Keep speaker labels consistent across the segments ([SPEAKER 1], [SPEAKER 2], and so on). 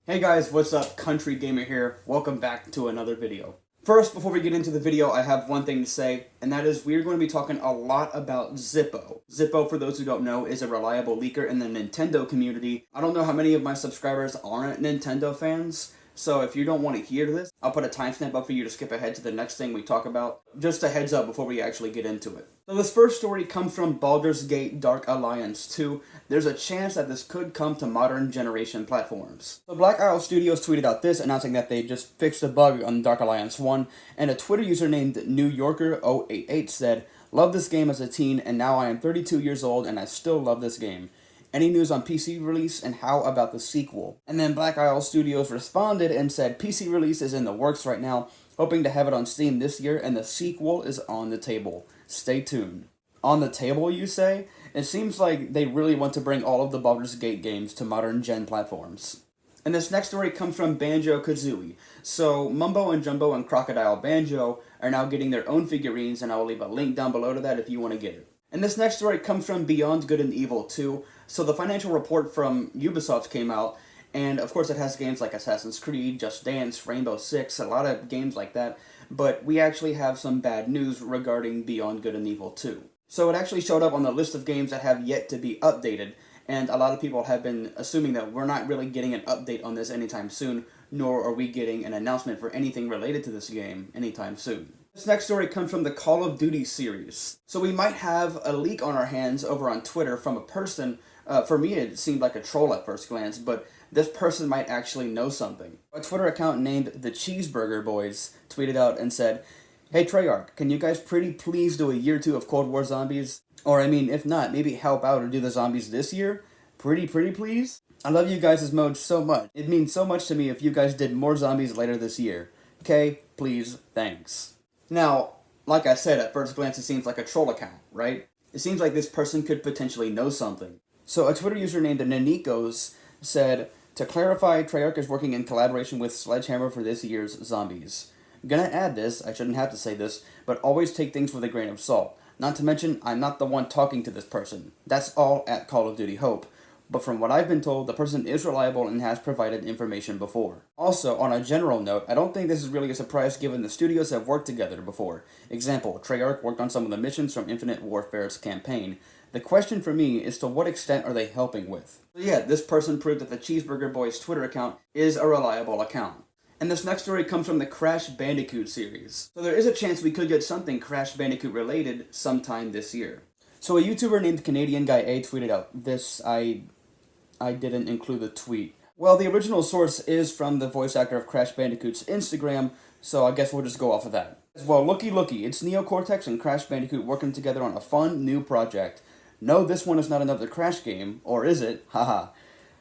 [SPEAKER 1] Hey guys, what's up? Country Gamer here. Welcome back to another video. First, before we get into the video, I have one thing to say, and that is we're going to be talking a lot about Zippo. Zippo, for those who don't know, is a reliable leaker in the Nintendo community. I don't know how many of my subscribers aren't Nintendo fans, so if you don't want to hear this, I'll put a timestamp up for you to skip ahead to the next thing we talk about. Just a heads up before we actually get into it. So this first story comes from Baldur's Gate Dark Alliance 2. There's a chance that this could come to modern generation platforms. So Black Isle Studios tweeted out this, announcing that they just fixed a bug on Dark Alliance 1, and a Twitter user named NewYorker088 said, "Love this game as a teen, and now I am 32 years old, and I still love this game. Any news on PC release, and how about the sequel?" And then Black Isle Studios responded and said, "PC release is in the works right now, hoping to have it on Steam this year, and the sequel is on the table. Stay tuned." On the table, you say? It seems like they really want to bring all of the Baldur's Gate games to modern gen platforms. And this next story comes from BanjoKazooie. So Mumbo and Jumbo and Crocodile Banjo are now getting their own figurines, and I will leave a link down below to that if you want to get it. And this next story comes from Beyond Good and Evil 2. So the financial report from Ubisoft came out, and of course it has games like Assassin's Creed, Just Dance, Rainbow Six, a lot of games like that. But we actually have some bad news regarding Beyond Good and Evil 2. So it actually showed up on the list of games that have yet to be updated, and a lot of people have been assuming that we're not really getting an update on this anytime soon, nor are we getting an announcement for anything related to this game anytime soon. This next story comes from the Call of Duty series. So we might have a leak on our hands over on Twitter from a person. For me it seemed like a troll at first glance, but this person might actually know something. A Twitter account named the CheeseBurger Boys tweeted out and said, "Hey Treyarch, can you guys pretty please do a year 2 of Cold War Zombies? Or I mean, if not, maybe help out or do the zombies this year? Pretty please? I love you guys' mode so much. It means so much to me if you guys did more zombies later this year. Okay, please, thanks." Now, like I said, at first glance it seems like a troll account, right? It seems like this person could potentially know something. So a Twitter user named Nanikos said, "To clarify, Treyarch is working in collaboration with Sledgehammer for this year's Zombies. Gonna add this, I shouldn't have to say this, but always take things with a grain of salt. Not to mention, I'm not the one talking to this person. That's all at Call of Duty Hope. But from what I've been told, the person is reliable and has provided information before. Also, on a general note, I don't think this is really a surprise given the studios have worked together before. Example, Treyarch worked on some of the missions from Infinite Warfare's campaign. The question for me is to what extent are they helping with?" So yeah, this person proved that the CheeseBurger Boys Twitter account is a reliable account. And this next story comes from the Crash Bandicoot series. So there is a chance we could get something Crash Bandicoot related sometime this year. So a YouTuber named Canadian Guy A tweeted out this. I didn't include the tweet. Well, the original source is from the voice actor of Crash Bandicoot's Instagram, so I guess we'll just go off of that. Well, looky, it's Neo Cortex and Crash Bandicoot working together on a fun new project. No, this one is not another Crash game, or is it? Haha.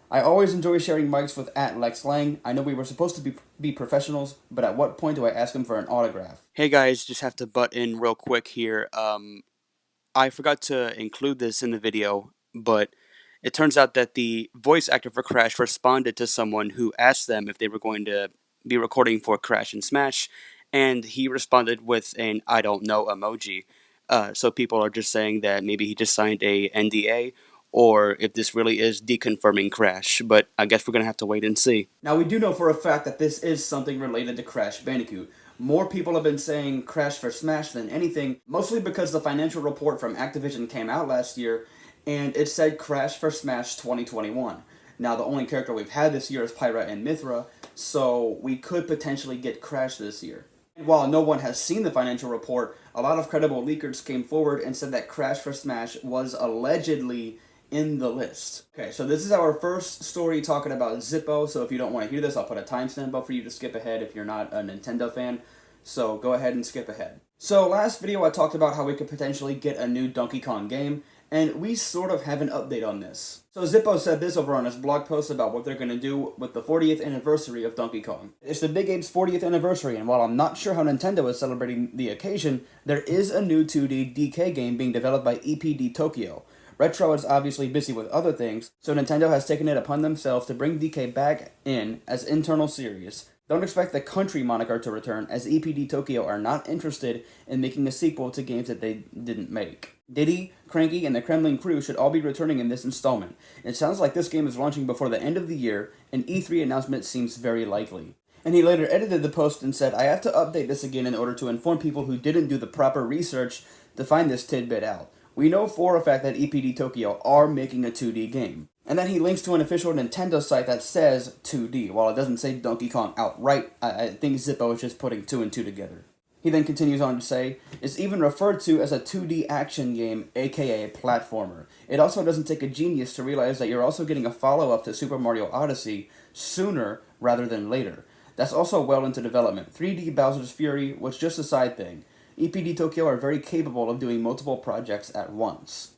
[SPEAKER 1] I always enjoy sharing mics with @LexLang. I know we were supposed to be professionals, but at what point do I ask him for an autograph? Hey guys, just have to butt in real quick here. I forgot to include this in the video, but it turns out that the voice actor for Crash responded to someone who asked them if they were going to be recording for Crash and Smash, and he responded with an "I don't know" emoji. So people are just saying that maybe he just signed a NDA, or if this really is deconfirming Crash, but I guess we're gonna have to wait and see. Now we do know for a fact that this is something related to Crash Bandicoot. More people have been saying Crash for Smash than anything, mostly because the financial report from Activision came out last year, and it said Crash for Smash 2021. Now the only character we've had this year is Pyra and Mithra, so we could potentially get Crash this year. And while no one has seen the financial report, a lot of credible leakers came forward and said that Crash for Smash was allegedly in the list. Okay, so this is our first story talking about Zippo, so if you don't want to hear this, I'll put a timestamp up for you to skip ahead if you're not a Nintendo fan, so go ahead and skip ahead. So last video I talked about how we could potentially get a new Donkey Kong game, and we sort of have an update on this. So Zippo said this over on his blog post about what they're going to do with the 40th anniversary of Donkey Kong. It's the Big Ape's 40th anniversary, and while I'm not sure how Nintendo is celebrating the occasion, there is a new 2D DK game being developed by EPD Tokyo. Retro is obviously busy with other things, so Nintendo has taken it upon themselves to bring DK back in as internal series. Don't expect the country moniker to return, as EPD Tokyo are not interested in making a sequel to games that they didn't make. Diddy, Cranky, and the Kremlin crew should all be returning in this installment. It sounds like this game is launching before the end of the year, and E3 announcement seems very likely. And he later edited the post and said, "I have to update this again in order to inform people who didn't do the proper research to find this tidbit out. We know for a fact that EPD Tokyo are making a 2D game." And then he links to an official Nintendo site that says 2D, while it doesn't say Donkey Kong outright. I think Zippo is just putting 2 and 2 together. He then continues on to say, "It's even referred to as a 2D action game, aka platformer. It also doesn't take a genius to realize that you're also getting a follow-up to Super Mario Odyssey sooner rather than later. That's also well into development. 3D Bowser's Fury was just a side thing. EPD Tokyo are very capable of doing multiple projects at once."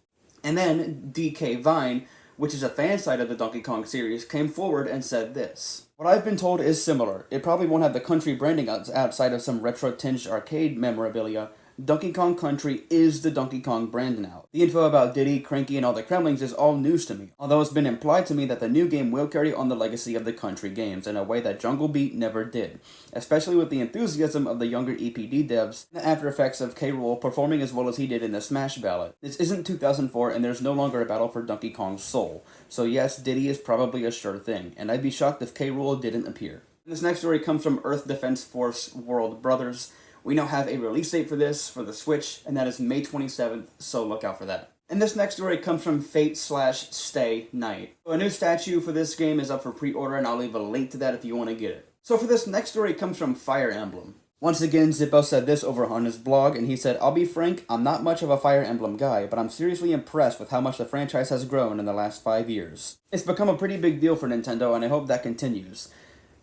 [SPEAKER 1] And then DK Vine, which is a fan site of the Donkey Kong series, came forward and said this: "What I've been told is similar. It probably won't have the country branding outside of some retro-tinged arcade memorabilia. Donkey Kong Country is the Donkey Kong brand now. The info about Diddy, Cranky, and all the Kremlings is all news to me, although it's been implied to me that the new game will carry on the legacy of the country games in a way that Jungle Beat never did, especially with the enthusiasm of the younger EPD devs and the after effects of K. Rool performing as well as he did in the Smash Ballad. This isn't 2004 and there's no longer a battle for Donkey Kong's soul, so yes, Diddy is probably a sure thing, and I'd be shocked if K. Rool didn't appear." This next story comes from Earth Defense Force World Brothers. "We now have a release date for this, for the Switch, and that is May 27th, so look out for that." And this next story comes from Fate/Stay Night. So a new statue for this game is up for pre-order, and I'll leave a link to that if you want to get it. So for this next story comes from Fire Emblem. Once again, Zippo said this over on his blog, and he said, "I'll be frank, I'm not much of a Fire Emblem guy, but I'm seriously impressed with how much the franchise has grown in the last 5 years. It's become a pretty big deal for Nintendo, and I hope that continues.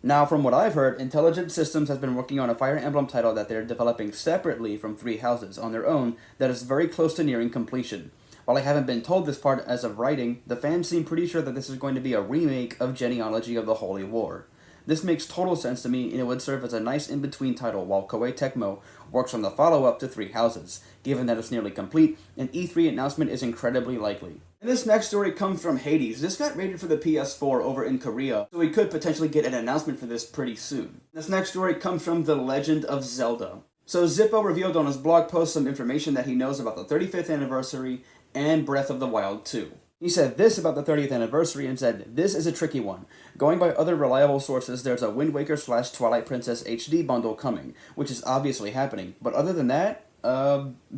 [SPEAKER 1] Now, from what I've heard, Intelligent Systems has been working on a Fire Emblem title that they're developing separately from Three Houses on their own that is very close to nearing completion. While I haven't been told this part as of writing, the fans seem pretty sure that this is going to be a remake of Genealogy of the Holy War. This makes total sense to me, and it would serve as a nice in-between title while Koei Tecmo works on the follow-up to Three Houses, given that it's nearly complete, and E3 announcement is incredibly likely." And this next story comes from Hades. This got rated for the PS4 over in Korea, so we could potentially get an announcement for this pretty soon. This next story comes from The Legend of Zelda. So Zippo revealed on his blog post some information that he knows about the 35th anniversary and Breath of the Wild 2. He said this about the 30th anniversary and said, "This is a tricky one. Going by other reliable sources, there's a Wind Waker/Twilight Princess HD bundle coming, which is obviously happening. But other than that,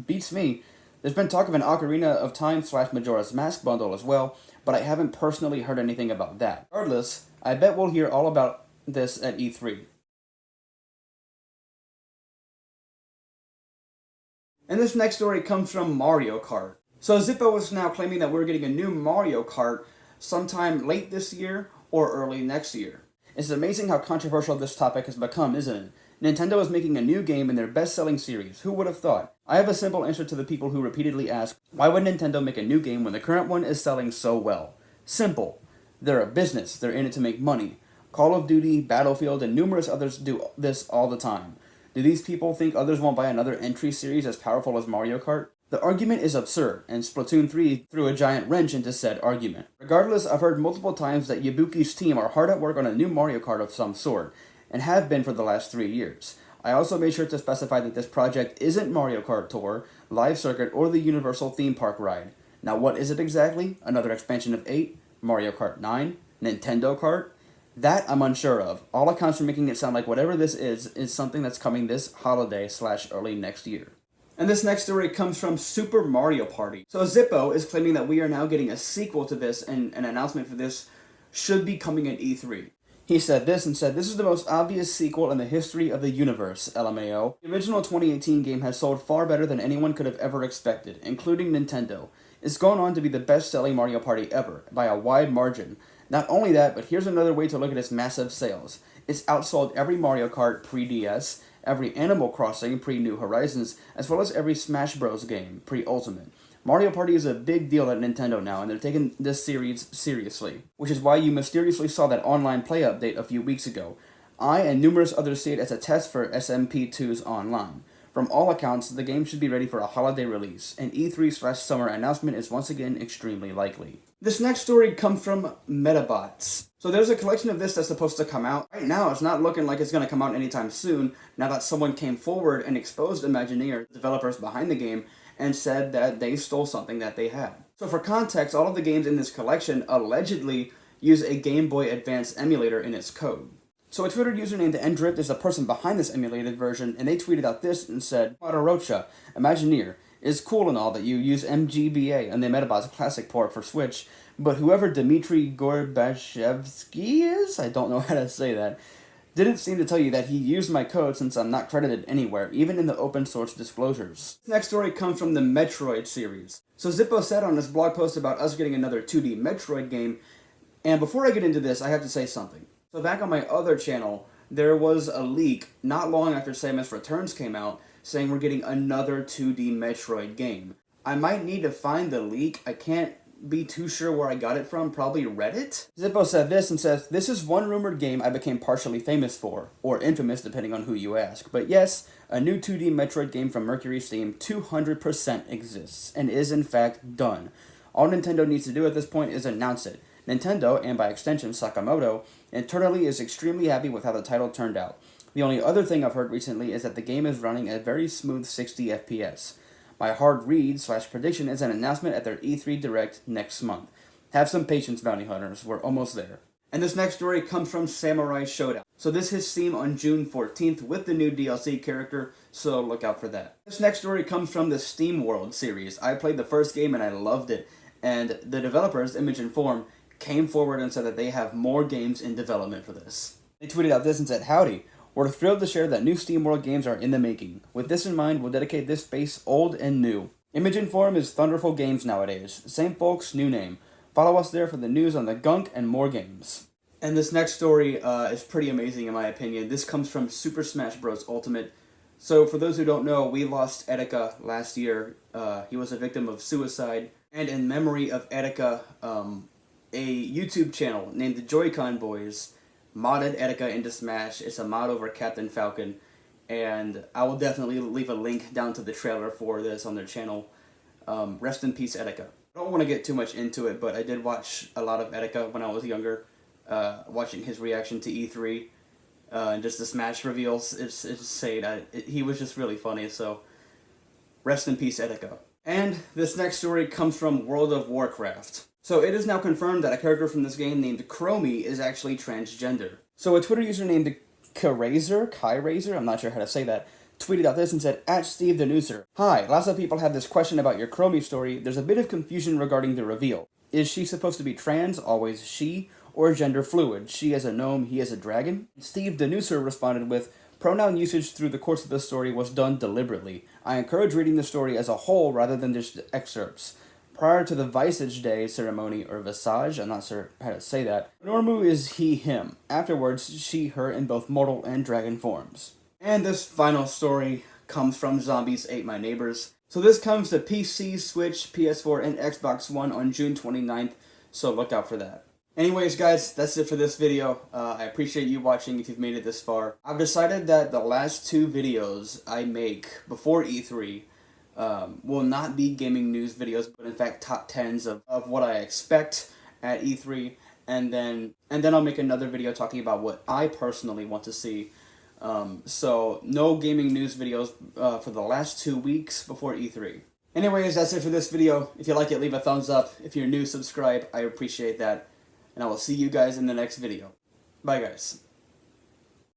[SPEAKER 1] beats me. There's been talk of an Ocarina of Time/Majora's Mask bundle as well, but I haven't personally heard anything about that. Regardless, I bet we'll hear all about this at E3. And this next story comes from Mario Kart. So Zippo is now claiming that we're getting a new Mario Kart sometime late this year or early next year. It's amazing how controversial this topic has become, isn't it? Nintendo is making a new game in their best-selling series. Who would have thought? I have a simple answer to the people who repeatedly ask, why would Nintendo make a new game when the current one is selling so well? Simple. They're a business. They're in it to make money. Call of Duty, Battlefield, and numerous others do this all the time. Do these people think others won't buy another entry series as powerful as Mario Kart? The argument is absurd, and Splatoon 3 threw a giant wrench into said argument. Regardless, I've heard multiple times that Yabuki's team are hard at work on a new Mario Kart of some sort, and have been for the last 3 years. I also made sure to specify that this project isn't Mario Kart Tour, Live Circuit, or the Universal Theme Park ride. Now what is it exactly? Another expansion of 8? Mario Kart 9? Nintendo Kart? That I'm unsure of. All accounts are making it sound like whatever this is something that's coming this holiday/early next year. And this next story comes from Super Mario Party. So Zippo is claiming that we are now getting a sequel to this, and an announcement for this should be coming at E3. He said this and said, "This is the most obvious sequel in the history of the universe, LMAO. The original 2018 game has sold far better than anyone could have ever expected, including Nintendo. It's gone on to be the best-selling Mario Party ever, by a wide margin. Not only that, but here's another way to look at its massive sales. It's outsold every Mario Kart pre-DS, every Animal Crossing pre-New Horizons, as well as every Smash Bros. Game pre-Ultimate. Mario Party is a big deal at Nintendo now, and they're taking this series seriously, which is why you mysteriously saw that online play update a few weeks ago. I and numerous others see it as a test for SMP2's online. From all accounts, the game should be ready for a holiday release, and E3/summer announcement is once again extremely likely." This next story comes from Metabots. So there's a collection of this that's supposed to come out. Right now, it's not looking like it's going to come out anytime soon, now that someone came forward and exposed Imagineer, the developers behind the game, and said that they stole something that they had. So for context, all of the games in this collection allegedly use a Game Boy Advance emulator in its code. So a Twitter user named Endrit is the person behind this emulated version, and they tweeted out this and said, Matarocha, Imagineer, is cool and all that you use MGBA on the Metabots Classic port for Switch, but whoever Dmitry Gorbachevsky is, I don't know how to say that, didn't seem to tell you that he used my code since I'm not credited anywhere, even in the open source disclosures. This next story comes from the Metroid series. So Zippo said on his blog post about us getting another 2D Metroid game, and before I get into this, I have to say something. So back on my other channel, there was a leak not long after Samus Returns came out, saying we're getting another 2D Metroid game. I might need to find the leak. I can't be too sure where I got it from, probably Reddit. Zippo said this and says, this is one rumored game I became partially famous for, or infamous depending on who you ask. But yes, a new 2D Metroid game from Mercury Steam 200% exists, and is in fact done. All Nintendo needs to do at this point is announce it. Nintendo, and by extension Sakamoto, internally is extremely happy with how the title turned out. The only other thing I've heard recently is that the game is running at very smooth 60 FPS. My hard read/prediction is an announcement at their E3 Direct next month. Have some patience, bounty hunters, we're almost there. And this next story comes from Samurai Showdown. So this hits Steam on June 14th with the new DLC character, so look out for that. This next story comes from the Steam World series. I played the first game and I loved it, and the developers, Image and Form, came forward and said that they have more games in development for this. They tweeted out this and said, howdy, we're thrilled to share that new Steam World games are in the making. With this in mind, we'll dedicate this space old and new. Image and Form is Thunderful Games nowadays. Same folks, new name. Follow us there for the news on the gunk and more games. And this next story is pretty amazing in my opinion. This comes from Super Smash Bros. Ultimate. So for those who don't know, we lost Etika last year. He was a victim of suicide. And in memory of Etika, a YouTube channel named the JoyConBoyz modded Etika into Smash. It's a mod over Captain Falcon, and I will definitely leave a link down to the trailer for this on their channel. Rest in peace, Etika. I don't want to get too much into it, but I did watch a lot of Etika when I was younger, watching his reaction to E3, and just the Smash reveals. It's insane. He was just really funny, so rest in peace, Etika. And this next story comes from World of Warcraft. So it is now confirmed that a character from this game named Chromie is actually transgender. So a Twitter user named Kyrazer, I'm not sure how to say that, tweeted out this and said, @Steve the Newser. Hi, lots of people have this question about your Chromie story. There's a bit of confusion regarding the reveal. Is she supposed to be trans, always she, or gender fluid? She as a gnome, he as a dragon? Steve the Newser responded with, pronoun usage through the course of the story was done deliberately. I encourage reading the story as a whole rather than just excerpts. Prior to the Visage Day ceremony, or Visage, I'm not sure how to say that, Normu is he, him. Afterwards, she, her in both mortal and dragon forms. And this final story comes from Zombies Ate My Neighbors. So this comes to PC, Switch, PS4, and Xbox One on June 29th, so look out for that. Anyways, guys, that's it for this video. I appreciate you watching if you've made it this far. I've decided that the last two videos I make before E3 will not be gaming news videos, but in fact top 10s of what I expect at E3, and then I'll make another video talking about what I personally want to see. So no gaming news videos for the last 2 weeks before E3. Anyways, that's it for this video. If you like it, leave a thumbs up. If you're new, subscribe. I appreciate that. And I will see you guys in the next video. Bye, guys.